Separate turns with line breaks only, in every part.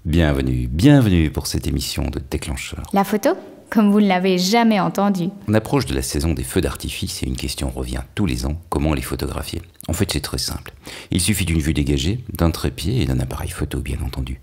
Bienvenue pour cette émission de Déclencheur.
La photo, comme vous ne l'avez jamais entendu.
On approche de la saison des feux d'artifice et une question revient tous les ans, comment les photographier? En fait, c'est très simple. Il suffit d'une vue dégagée, d'un trépied et d'un appareil photo, bien entendu.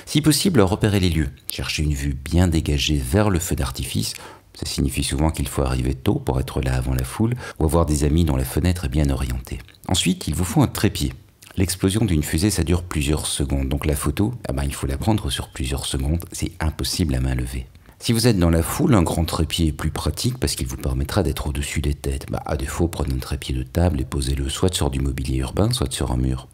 Si possible, repérez les lieux. Cherchez une vue bien dégagée vers le feu d'artifice. Ça signifie souvent qu'il faut arriver tôt pour être là avant la foule ou avoir des amis dont la fenêtre est bien orientée. Ensuite, il vous faut un trépied. L'explosion d'une fusée, ça dure plusieurs secondes. Donc la photo, il faut la prendre sur plusieurs secondes. C'est impossible à main levée. Si vous êtes dans la foule, un grand trépied est plus pratique parce qu'il vous permettra d'être au-dessus des têtes. À défaut, prenez un trépied de table et posez-le soit sur du mobilier urbain, soit sur un mur.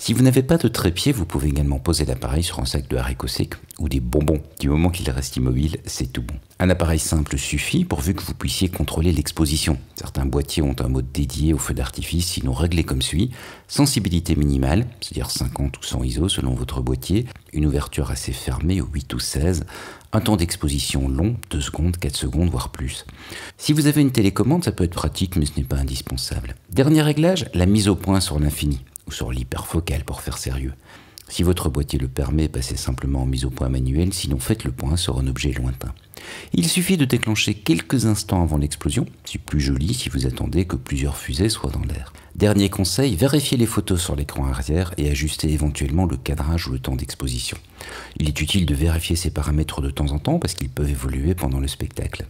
Si vous n'avez pas de trépied, vous pouvez également poser l'appareil sur un sac de haricots secs ou des bonbons. Du moment qu'il reste immobile, c'est tout bon. Un appareil simple suffit pourvu que vous puissiez contrôler l'exposition. Certains boîtiers ont un mode dédié au feu d'artifice, sinon réglé comme suit. Sensibilité minimale, c'est-à-dire 50 ou 100 ISO selon votre boîtier. Une ouverture assez fermée, 8 ou 16. Un temps d'exposition long, 2 secondes, 4 secondes, voire plus. Si vous avez une télécommande, ça peut être pratique, mais ce n'est pas indispensable. Dernier réglage, la mise au point sur l'infini, ou sur l'hyperfocale pour faire sérieux. Si votre boîtier le permet, passez simplement en mise au point manuelle, sinon faites le point sur un objet lointain. Il suffit de déclencher quelques instants avant l'explosion, c'est plus joli si vous attendez que plusieurs fusées soient dans l'air. Dernier conseil, vérifiez les photos sur l'écran arrière et ajustez éventuellement le cadrage ou le temps d'exposition. Il est utile de vérifier ces paramètres de temps en temps parce qu'ils peuvent évoluer pendant le spectacle.